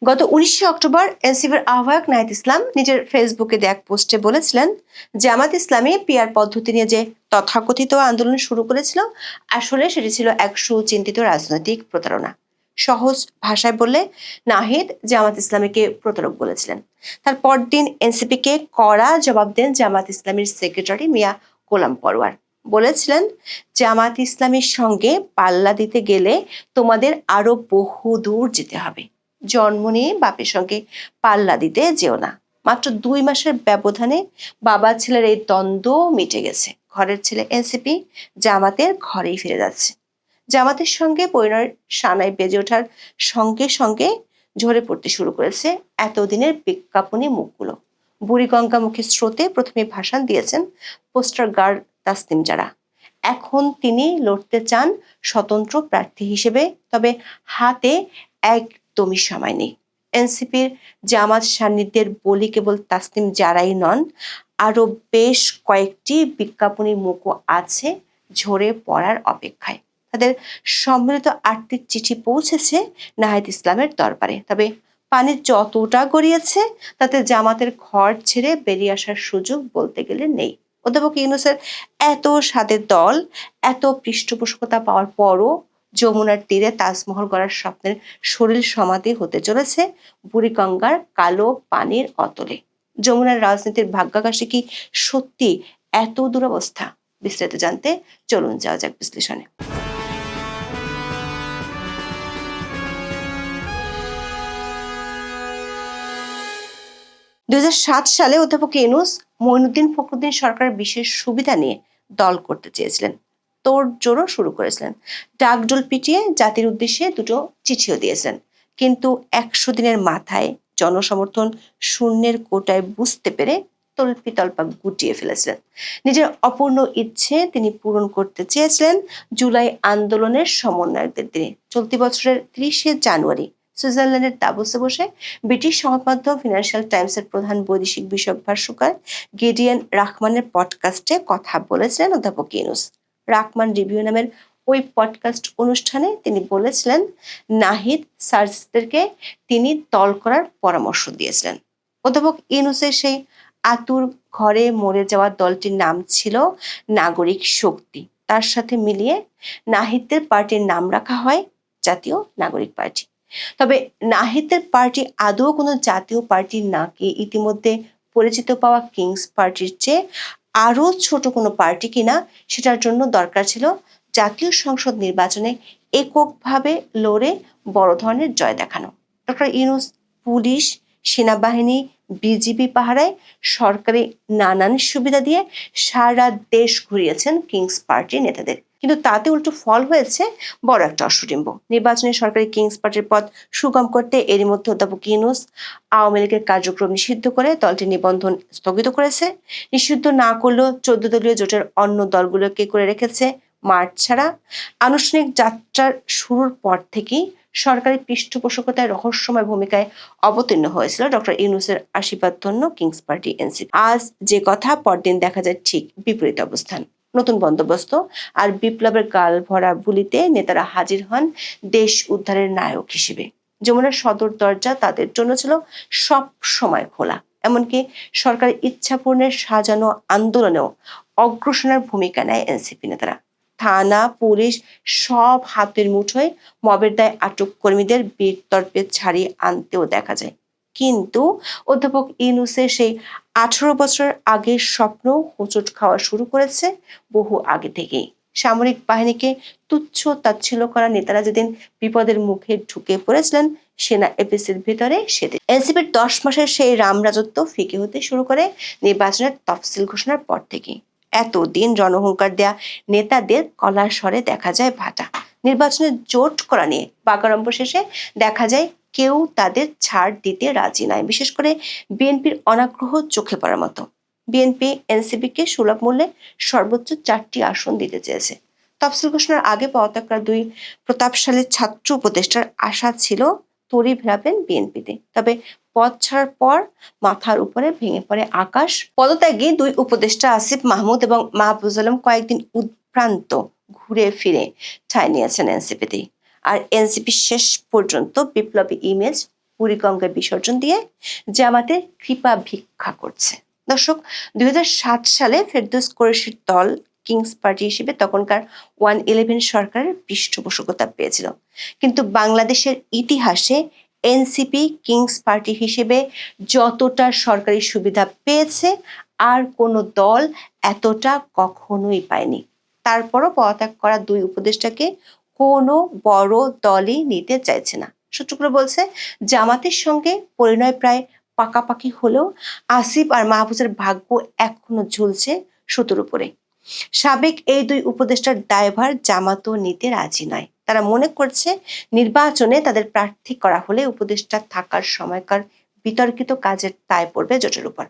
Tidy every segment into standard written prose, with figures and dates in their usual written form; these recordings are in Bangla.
গত 19শে অক্টোবর এনসিপির আহ্বায়ক নাহিদ ইসলাম নিজের ফেসবুকে দেয়া এক পোস্টে বলেছিলেন, জামাত ইসলামী পিআর পদ্ধতি নিয়ে যে তথাকথিত আন্দোলন শুরু করেছিল, আসলে সেটি ছিল এক সুচিন্তিত রাজনৈতিক প্রতারণা। সহজ ভাষায় বললে নাহিদ জামাত ইসলামীকে প্রতারক বলেছিলেন। তার পরদিন এনসিপিকে কড়া জবাব দেন জামাত ইসলামীর সেক্রেটারি মিয়া গোলাম পরোয়ার। বলেছিলেন, জামাত ইসলামীর সঙ্গে পাল্লা দিতে গেলে তোমাদের আরো বহু দূর যেতে হবে। জন্ম নিয়ে বাপের সঙ্গে পাল্লা দিতে যেও না। মাত্র 2 মাসের ব্যবধানে বাবা ছেলের এই দ্বন্দ্ব মিটে গেছে। ঘরের ছেলে এনসিপি জামাতের ঘরেই ফিরে যাচ্ছে। জামাতের সঙ্গে পরিণয়ের সানাই বেজে ওঠার সঙ্গে সঙ্গে ঝরে পড়তে শুরু করেছে এতদিনের বিজ্ঞাপনী মুখগুলো। বুড়িগঙ্গামুখী স্রোতে প্রথমে ভাষণ দিয়েছেন পোস্টার গার্ল তাসনিম জারা। এখন তিনি লড়তে চান স্বতন্ত্র প্রার্থী হিসেবে, তবে হাতে একদমই সময় নেই। এনসিপির জামাত সান্নিধ্যের বলি কেবল তাসনিম জারাই নন, আরো বেশ কয়েকটি বিজ্ঞাপনী মুখও আছে ঝরে পড়ার অপেক্ষায়। তাদের সম্মিলিত 8টি চিঠি পৌঁছেছে নাহিদ ইসলামের দরবারে। তবে পানি যতটা গড়িয়েছে তাতে জামাতের ঘর ছেড়ে বেরিয়ে আসার সুযোগ বলতে গেলে নেই। অধ্যাপক ইউনূসের এত স্বাদের দল, এত পৃষ্ঠপোষকতা পাওয়ার পরও যমুনার তীরে তাজমহল গড়ার স্বপ্নের সলিল সমাধি হতে চলেছে বুড়িগঙ্গার কালো পানির অতলে। যমুনার রাজনীতির ভাগ্যাকাশে কি সত্যি এত দুরবস্থা? বিস্তারিত জানতে চলুন যাওয়া যাক বিশ্লেষণে। 2007 সালে অধ্যাপক ইউনূস মঈনুদ্দিন ফখরুদ্দিন সরকারের বিশেষ সুবিধা নিয়ে দল করতে চেয়েছিলেন। তোড়জোড়ও শুরু করেছিলেন। ডাকডোল পিটিয়ে জাতির উদ্দেশ্যে 2টো চিঠিও দিয়েছিলেন। কিন্তু 100 দিনের মাথায় জনসমর্থন শূন্যের কোটায় বুঝতে পেরে তল্পিতল্পা গুটিয়ে ফেলেছিলেন। নিজের অপূর্ণ ইচ্ছে তিনি পূরণ করতে চেয়েছিলেন জুলাই আন্দোলনের সমন্বয়কদের দিনে। চলতি বছরের 30শে জানুয়ারি সুইজারল্যান্ডের দাভোসে বসে ব্রিটিশ সংবাদ মাধ্যম ফিনান্সিয়াল টাইমসের প্রধান বৈদেশিক বিষয়ক ভাষ্যকার গিডিয়ন রাখমানের পডকাস্টে কথা বলেছিলেন অধ্যাপক ইউনূস। রাখমান রিভিউ নামের ওই পডকাস্ট অনুষ্ঠানে তিনি বলেছিলেন, নাহিদ সার্জদেরকে তিনি দল করার পরামর্শ দিয়েছিলেন। অধ্যাপক ইউনূসের সেই আতুর ঘরে মরে যাওয়া দলটির নাম ছিল নাগরিক শক্তি। তার সাথে মিলিয়ে নাহিদদের পার্টির নাম রাখা হয় জাতীয় নাগরিক পার্টি। তবে নাহিদদের পার্টি আদৌ কোনো জাতীয় পার্টি নাকি ইতিমধ্যে পরিচিত পাওয়া কিংস পার্টির চেয়ে আরো ছোট কোনো পার্টি কিনা, সেটার জন্য দরকার ছিল জাতীয় সংসদ নির্বাচনে এককভাবে লড়ে বড় ধরনের জয় দেখানো। ডক্টর ইউনূস পুলিশ, সেনাবাহিনী, বিজিবি পাহারায় সরকারি নানান সুবিধা দিয়ে সারা দেশ ঘুরিয়েছেন কিংস পার্টির নেতাদের। কিন্তু তাতে উল্টো ফল হয়েছে বড় একটা অশ্বডিম্ব। নির্বাচনে সরকারি কিংস পার্টির পথ সুগম করতে এরই মধ্যে অধ্যাপক ইউনূস আওয়ামী লীগের কার্যক্রম নিষিদ্ধ করে দলটির নিবন্ধন স্থগিত করেছে। নিষিদ্ধ না করলেও 14 দলীয় জোটের অন্য দলগুলোকে করে রেখেছে মাঠ ছাড়া। আনুষ্ঠানিক যাত্রার শুরুর পর থেকেই সরকারি পৃষ্ঠপোষকতায় রহস্যময় ভূমিকায় অবতীর্ণ হয়েছিল ডক্টর ইউনূসের আশীর্বাদধন্য কিংস পার্টি এনসিপি। আজ যে কথা, পরদিন দেখা যায় ঠিক বিপরীত অবস্থান। নতুন বন্দোবস্ত আর বিপ্লবের গাল ভরা বুলিতে নেতারা হাজির হন দেশ উদ্ধারের নায়ক হিসেবে। যমুনার সদর দরজা তাদের জন্য ছিল সব সময় খোলা। এমনকি সরকারের ইচ্ছা পূরণের সাজানো আন্দোলনেও অগ্রসেনার ভূমিকা নেয় এনসিপি নেতারা। থানা, পুলিশ সব হাতের মুঠোয় মবের দায়ে আটক কর্মীদের বীরতর্পে ছাড়িয়ে আনতেও দেখা যায়। কিন্তু অধ্যাপক ইউনূসের সেই 18 বছর আগের স্বপ্ন হোঁচট খাওয়া শুরু করেছে বহু আগে থেকেই। সামরিক বাহিনীকে তুচ্ছ তাচ্ছিল্য করা নেতারা যেদিন বিপদের মুখে ঢুকে পড়েছিলেন সেনা এপিসির ভিতরে, সেদিন এনসিপির 10 মাসের সেই রামরাজত্ব ফিকে হতে শুরু করে নির্বাচনের তফসিল ঘোষণার পর থেকেই। এতদিন রণহুঙ্কার দেয়া নেতাদের কলার স্বরে দেখা যায় ভাটা। নির্বাচনের জোট করা নিয়ে বাগাড়ম্বর শেষে দেখা যায় কেউ তাদের ছাড় দিতে রাজি নয়। বিশেষ করে বিএনপির অনাগ্রহ চোখে পড়ার মতো। বিএনপি এনসিপিকে সুলভ মূল্যে সর্বোচ্চ 4টি আসন দিতে চেয়েছে। তফসিল ঘোষণার আগে পদত্যাগকারী 2 প্রতাপশালী ছাত্র উপদেষ্টার আশা ছিল তরি ভেড়াবেন বিএনপিতে। তবে পদ ছাড়ার পর মাথার উপরে ভেঙে পড়ে আকাশ। পদত্যাগী 2 উপদেষ্টা আসিফ মাহমুদ এবং মাহফুজ আলম কয়েকদিন উদ্ভ্রান্ত ঘুরে ফিরে ঠাঁই নিয়েছেন এনসিপিতে। আর এনসিপি শেষ পর্যন্ত বিপ্লবী ইমেজ বুড়িগঙ্গায় বিসর্জন দিয়ে জামাতের কৃপা ভিক্ষা করছে। দর্শক, 2007 সালে ফেরদৌস কুরেশির দল কিংস পার্টি হিসেবে তখনকার 111 সরকারের পৃষ্ঠপোষকতা পেয়েছিল, কিন্তু বাংলাদেশের ইতিহাসে এনসিপি কিংস পার্টি হিসেবে যতটা সরকারি সুবিধা পেয়েছে আর কোনো দল এতটা কখনোই পায়নি। তারপরও পদত্যাগ করা দুই উপদেষ্টাকে কোনো বড় দলই নিতে চাইছে না। সূত্রগুলো বলছে জামাতের সঙ্গে পরিণয় প্রায় পাকাপাকি হলেও আসিফ আর মাহফুজের ভাগ্য এখনো ঝুলছে সুতোর উপরে। সাবেক এই দুই উপদেষ্টার দায়ভার জামাতও নিতে রাজি নয়। তারা মনে করছে নির্বাচনে তাদের প্রার্থী করা হলে উপদেষ্টা থাকার সময়কার বিতর্কিত কাজের দায় পড়বে জোটের উপর।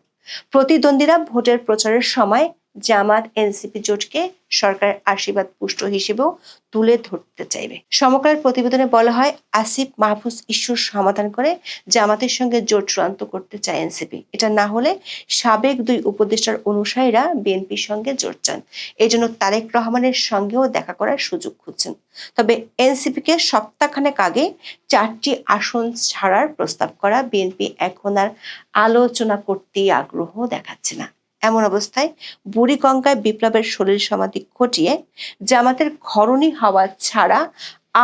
প্রতিদ্বন্দ্বীরা ভোটের প্রচারের সময় জামাত এনসিপি জোটকে সরকারের আশীর্বাদ পুষ্ট হিসেবেও তুলে ধরতে চাইবে। সমকালের প্রতিবেদনে বলা হয়, আসিফ মাহফুজ ইস্যুর সমাধান করে জামাতের সঙ্গে জোট চূড়ান্ত করতে চায় এনসিপি। এটা না হলে সাবেক দুই উপদেষ্টার অনুসারীরা বিএনপির সঙ্গে জোট চান। এই জন্য তারেক রহমানের সঙ্গেও দেখা করার সুযোগ খুঁজছেন। তবে এনসিপিকে সপ্তাহখানেক আগে 4টি আসন ছাড়ার প্রস্তাব করা বিএনপি এখন আর আলোচনা করতেই আগ্রহ দেখাচ্ছে না। এমন অবস্থায় বুড়িগঙ্গায় বিপ্লবের সলিল সমাধি ঘটিয়ে জামাতের ঘরণী হওয়া ছাড়া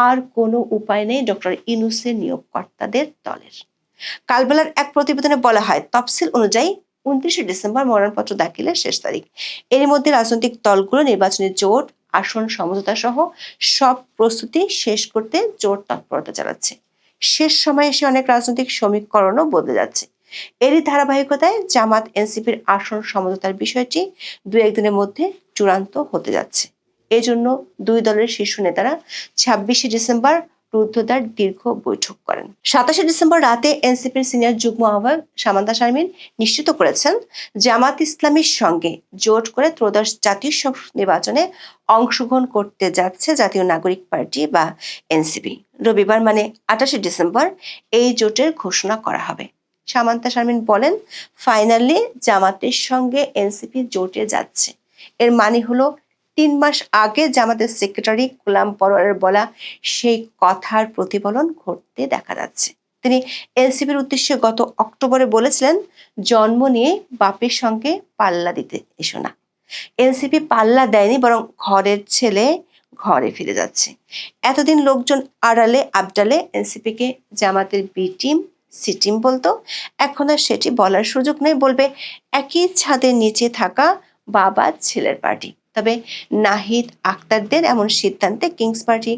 আর কোনো উপায় নেই ডক্টর ইউনূসের নিয়োগকর্তাদের দলের। কালবেলার এক প্রতিবেদনে বলা হয়, তফসিল অনুযায়ী 29 ডিসেম্বর মনোনয়নপত্র দাখিলের শেষ তারিখ। এর মধ্যে রাজনৈতিক দলগুলো নির্বাচনী জোট, আসন সমঝোতা সহ সব প্রস্তুতি শেষ করতে জোর তৎপরতা চালাচ্ছে। শেষ সময়ে এসে অনেক রাজনৈতিক সমীকরণও বদলে যাচ্ছে। এরই ধারাবাহিকতায় জামাত এনসিপির আসন সমঝোতার বিষয়টি 2-1 দিনের মধ্যে চূড়ান্ত হতে যাচ্ছে। এজন্য দুই দলের শীর্ষ নেতারা 26 ডিসেম্বর রুদ্ধদ্বার দীর্ঘ বৈঠক করেন। 27 ডিসেম্বর রাতে এনসিপির সিনিয়র যুগ্ম আহ্বায়ক সামান্তা শারমিন নিশ্চিত করেছেন, জামাত ইসলামীর সঙ্গে জোট করে ত্রয়োদশ জাতীয় সংসদ নির্বাচনে অংশগ্রহণ করতে যাচ্ছে জাতীয় নাগরিক পার্টি বা এনসিপি। রবিবার মানে 28 ডিসেম্বর এই জোটের ঘোষণা করা হবে। সামান্তা শারমিন বলেন, ফাইনালি জামাতের সঙ্গে এনসিপি জোটে যাচ্ছে। এর মানে হলো 3 মাস আগে জামাতের সেক্রেটারি গোলাম পরোয়ারের বলা সেই কথার প্রতিফলন ঘটতে দেখা যাচ্ছে। তিনি এনসিপির উদ্দেশ্যে গত অক্টোবরে বলেছিলেন, জন্ম নিয়ে বাপের সঙ্গে পাল্লা দিতে এসো না। এনসিপি পাল্লা দেয়নি, বরং ঘরের ছেলে ঘরে ফিরে যাচ্ছে। এতদিন লোকজন আড়ালে আবডালে এনসিপিকে জামাতের বি টিম সি টিম বলতো, এখন আর সেটি বলার সুযোগ নেই, বলবে একই ছাদের নিচে থাকা বাবা ছেলের পার্টি। তবে নাহিদ আক্তারদের এমন সিদ্ধান্তে কিংস পার্টি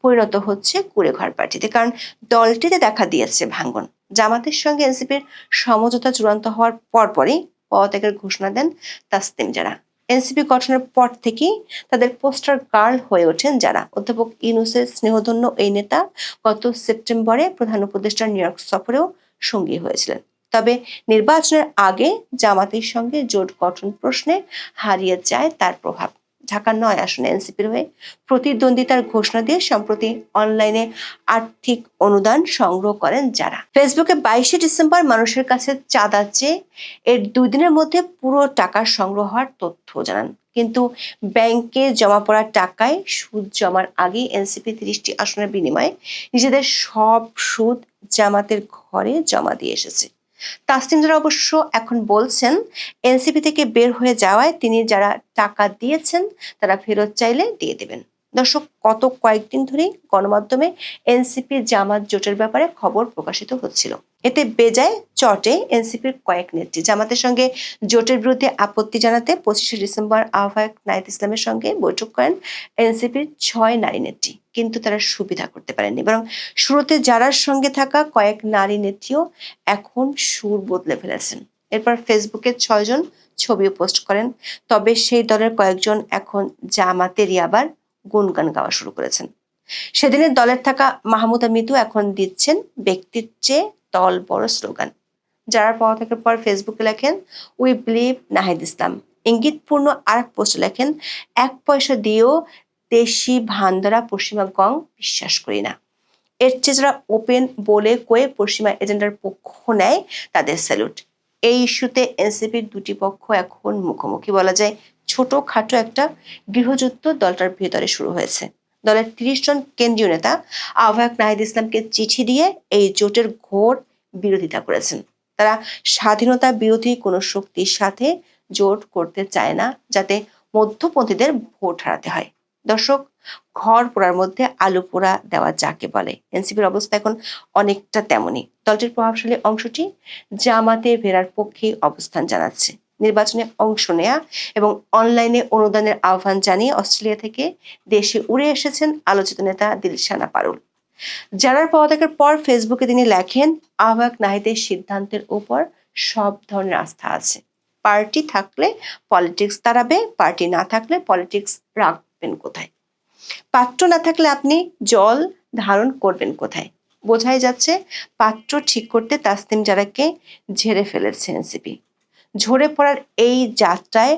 পরিণত হচ্ছে কুঁড়েঘর পার্টিতে, কারণ দলটিতে দেখা দিয়েছে ভাঙ্গন। জামাতের সঙ্গে এনসিপির সমঝোতা চূড়ান্ত হওয়ার পরপরই পদত্যাগের ঘোষণা দেন তাসনিম জারা। এনসিপি গঠনের পর থেকেই তাদের পোস্টার গার্ল হয়ে ওঠেন যারা। অধ্যাপক ইউনূসের স্নেহধন্য এই নেতা গত সেপ্টেম্বরে প্রধান উপদেষ্টার নিউ ইয়র্ক সফরেও সঙ্গী হয়েছিলেন। তবে নির্বাচনের আগে জামাতের সঙ্গে জোট গঠন প্রশ্নে হারিয়ে যায় তার প্রভাব। ঢাকা 9 আসনে এনসিপির হয়ে প্রতিদ্বন্দ্বিতার ঘোষণা দিয়ে সম্প্রতি অনলাইনে আর্থিক অনুদান সংগ্রহ করেন যারা। ফেসবুকে 22 ডিসেম্বর মানুষের কাছে চাঁদা চেয়ে এর 2 দিনের মধ্যে পুরো টাকা সংগ্রহ হওয়ার তথ্য জানান, কিন্তু ব্যাংকে জমা পড়া টাকায় সুদ জমার আগেই এনসিপি 30টি আসনের বিনিময়ে নিজেদের সব সুদ জামাতের ঘরে জমা দিয়ে এসেছে। তাসনিম জারা অবশ্য এখন বলছেন, এনসিপি থেকে বের হয়ে যাওয়ায় তিনি যারা টাকা দিয়েছেন তারা ফেরত চাইলে দিয়ে দেবেন। দর্শক, গত কয়েকদিন ধরেই গণমাধ্যমে এনসিপি জামাত জোটের ব্যাপারে খবর প্রকাশিত হচ্ছিল। এতে বেজায় চটে এনসিপির কয়েক নেত্রী। জামাতের সঙ্গে জোটের বিরুদ্ধে আপত্তি জানাতে 25 ডিসেম্বর আহ্বায়ক নাহিদ ইসলামের সঙ্গে বৈঠক করেন এনসিপির 6 নারী নেত্রী, কিন্তু তারা সুবিধা করতে পারেননি, বরং শুরুতে যারার সঙ্গে থাকা কয়েক নারী নেত্রীও এখন সুর বদলে ফেলেছেন। এরপর ফেসবুকে 6 জন ছবিও পোস্ট করেন। তবে সেই দলের কয়েকজন এখন জামাতেরই আবার গুণগান গাওয়া শুরু করেছেন। সেদিনের দলের থাকা মাহমুদা মিতু এখন দিচ্ছেন ব্যক্তির চেয়ে দল বড় স্লোগান। যারা পদত্যাগের পর ফেসবুকে লেখেন, উই বিলিভ নাহিদ ইসলাম। ইঙ্গিতপূর্ণ আরেক পোস্টে লেখেন, 1 পয়সা দিয়েও দেশি ভান্ডারা পশ্চিমা গং বিশ্বাস করি না। এর চেয়ে যারা ওপেন বলে কয়ে পশ্চিমা এজেন্ডার পক্ষ নেয় তাদের স্যালুট। এই ইস্যুতে এনসিপির দুটি পক্ষ এখন মুখোমুখি। বলা যায় ছোটখাটো একটা গৃহযুদ্ধ দলটার ভেতরে শুরু হয়েছে। দলের 30 জন কেন্দ্রীয় নেতা আহ্বায়ক নাহিদ ইসলামকে চিঠি দিয়ে এই জোটের ঘোর বিরোধিতা করেছেন। তারা স্বাধীনতা বিরোধী কোনো শক্তির সাথে জোট করতে চায় না, যাতে মধ্যপন্থীদের ভোট হারাতে হয়। দর্শক, ঘর পোড়ার মধ্যে আলু পোড়া দেওয়া যাকে বলে, এনসিপির অবস্থা এখন অনেকটা তেমনই। দলটির প্রভাবশালী অংশটি জামাতে ফেরার পক্ষে অবস্থান জানাচ্ছে। নির্বাচনে অংশ নেয়া এবং অনলাইনে অনুদানের আহ্বান জানিয়ে অস্ট্রেলিয়া থেকে দেশে উড়ে এসেছেন আলোচিত নেতা দিলশানা পারুল। জানার পদত্যাগের পর ফেসবুকে তিনি লেখেন, আহ্বায়ক নাহিদের সিদ্ধান্তের উপর সব ধরনের আস্থা আছে। পার্টি থাকলে পলিটিক্স দাঁড়াবে, পার্টি না থাকলে পলিটিক্স রাখবেন কোথায়? পাত্র না থাকলে আপনি জল ধারণ করবেন কোথায়? বোঝাই যাচ্ছে পাত্র ঠিক করতে তাসনিম জারাকে ঝেড়ে ফেলেছে এনসিপি। ঝরে পড়ার এই যাত্রায়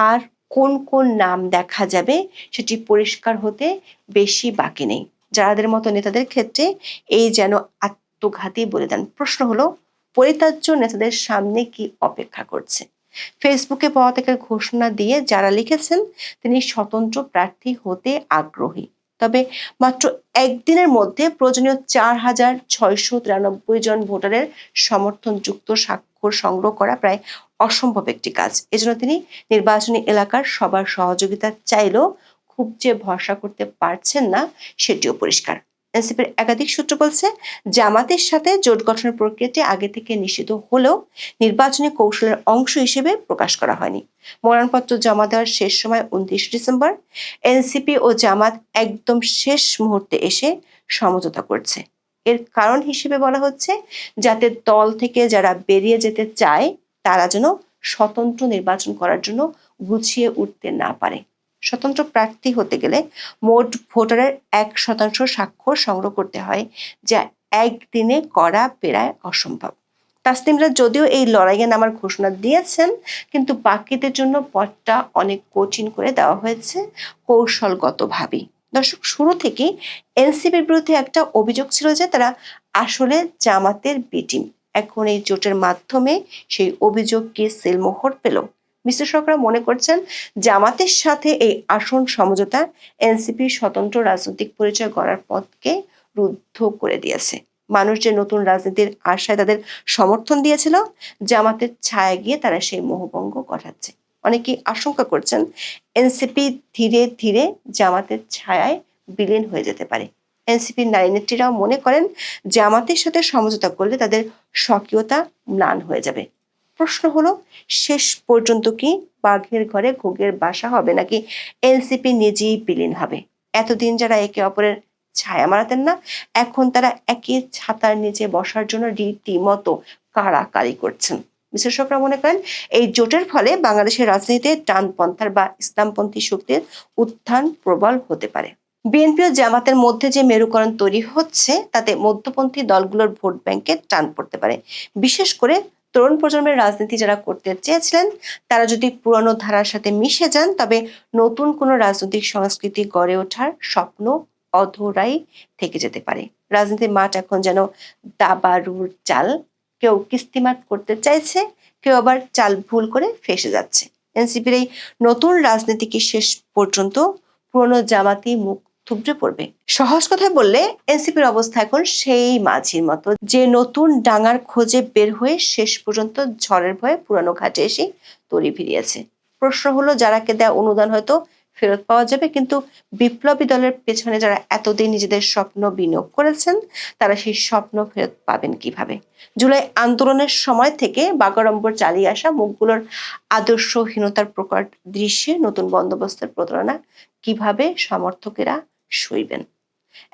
আর কোন কোন নাম দেখা যাবে সেটি পরিষ্কার হতে বেশি বাকি নেই। যাদের মতো নেতাদের ক্ষেত্রে এই যেন আত্মঘাতী বলিদান। প্রশ্ন হলো, পরিত্যাজ্য নেতাদের সামনে কি অপেক্ষা করছে? ফেসবুকে পদত্যাগের ঘোষণা দিয়ে যারা লিখেছেন তিনি স্বতন্ত্র প্রার্থী হতে আগ্রহী, তবে মাত্র একদিনের মধ্যে প্রয়োজনীয় 4,693 জন ভোটারের সমর্থনযুক্ত স্বাক্ষর সংগ্রহ করা প্রায় অসম্ভব একটি কাজ। এজন্য তিনি নির্বাচনী এলাকার সবার সহযোগিতা চাইলেও খুব যে ভরসা করতে পারছেন না সেটিও পরিষ্কার। এনসিপির একাধিক সূত্র বলছে, জামাতের সাথে জোট গঠনের প্রক্রিয়াটি আগে থেকে নিষিদ্ধ হলেও নির্বাচনী কৌশলের অংশ হিসেবে প্রকাশ করা হয়নি। মনোনয়নপত্র জমা দেওয়ার শেষ সময় 29 ডিসেম্বর। এনসিপি ও জামাত একদম শেষ মুহূর্তে এসে সমঝোতা করছে। এর কারণ হিসেবে বলা হচ্ছে, যাতে দল থেকে যারা বেরিয়ে যেতে চায় তারা যেন স্বতন্ত্র নির্বাচন করার জন্য গুছিয়ে উঠতে না পারে। স্বতন্ত্র প্রার্থী হতে গেলে মোট ভোটারের 1% স্বাক্ষর সংগ্রহ করতে হয়, যা একদিনে করা প্রায় অসম্ভব। তাসনিমরা যদিও এই লড়াইয়ে নামার ঘোষণা দিয়েছেন, কিন্তু বাকিদের জন্য পথটা অনেক কঠিন করে দেওয়া হয়েছে কৌশলগতভাবেই। দর্শক, শুরু থেকেই এনসিপির বিরুদ্ধে একটা অভিযোগ ছিল যে তারা আসলে জামাতের বি টিম। এখন এই জোটের মাধ্যমে সেই অভিযোগ কি সিলমোহর পেল? বিশ্লেষকরা মনে করছেন, জামাতের সাথে এই আসন সমঝোতা এনসিপির স্বতন্ত্র রাজনৈতিক পরিচয় গড়ার পথকে রুদ্ধ করে দিয়েছে। মানুষ যে নতুন রাজনীতির আশায় তাদের সমর্থন দিয়েছিল, জামাতের ছায়া গিয়ে তারা সেই মোহভঙ্গ ঘটাচ্ছে। অনেকেই আশঙ্কা করছেন, এনসিপি ধীরে ধীরে জামাতের ছায়ায় বিলীন হয়ে যেতে পারে। এনসিপির নারী নেত্রীরাও মনে করেন, জামাতের সাথে সমঝোতা করলে তাদের স্বকীয়তা ম্লান হয়ে যাবে। প্রশ্ন হলো, শেষ পর্যন্ত কি বাঘের ঘরে ঘুঘের বাসা হবে, নাকি এনসিপি নিজেই বিলীন হবে? এতদিন যারা একে অপরের ছায়া মারাতেন না, এখন তারা একই ছাতার নিচে বসার জন্য রীতিমতো কাড়াকাড়ি করছেন। বিশ্লেষকরা মনে করেন, এই জোটের ফলে বাংলাদেশের রাজনীতিতে ডানপন্থার বা ইসলামপন্থী শক্তির উত্থান প্রবল হতে পারে। বিএনপি ও জামাতের মধ্যে যে মেরুকরণ তৈরি হচ্ছে, তাতে মধ্যপন্থী দলগুলোর ভোট ব্যাংকে টান পড়তে পারে। বিশেষ করে তরুণ প্রজন্মের রাজনীতি যারা করতে চেয়েছিলেন, তারা যদি পুরনো ধারার সাথে মিশে যান, তবে নতুন কোনো রাজনৈতিক সংস্কৃতি গড়ে ওঠার স্বপ্ন অধরাই থেকে যেতে পারে। রাজনীতির মাঠ এখন যেন দাবারুর চাল। কেউ কিস্তিমাত করতে চাইছে, কেউ আবার চাল ভুল করে ফেসে যাচ্ছে। এনসিপির এই নতুন রাজনীতি কি শেষ পর্যন্ত পুরনো জামাতি মুখ থুবড়ে পড়বে? সহজ কথায় বললে, এনসিপির অবস্থা এখন সেই মাঝির মতো, যে নতুন ডাঙার খোঁজে বের হয়ে শেষ পর্যন্ত ঝড়ের ভয়ে পুরানো ঘাটে এসে তরি ভিড়িয়েছে। প্রশ্ন হলো, যারাকে দেওয়া অনুদান হয়তো ফেরত পাওয়া যাবে, কিন্তু বিপ্লবী দলের পেছনে যারা এতদিন নিজেদের স্বপ্ন বিনিয়োগ করেছেন, তারা সেই স্বপ্ন ফেরত পাবেন কিভাবে? জুলাই আন্দোলনের সময় থেকে বাগাড়ম্বর চালিয়ে আসা মুখগুলোর আদর্শহীনতার প্রকট দৃশ্যে নতুন বন্দোবস্তের প্রতারণা কিভাবে সমর্থকেরা সইবেন?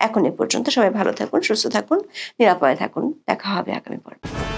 এখন এ পর্যন্ত। সবাই ভালো থাকুন, সুস্থ থাকুন, নিরাপদে থাকুন। দেখা হবে আগামী পর্বে।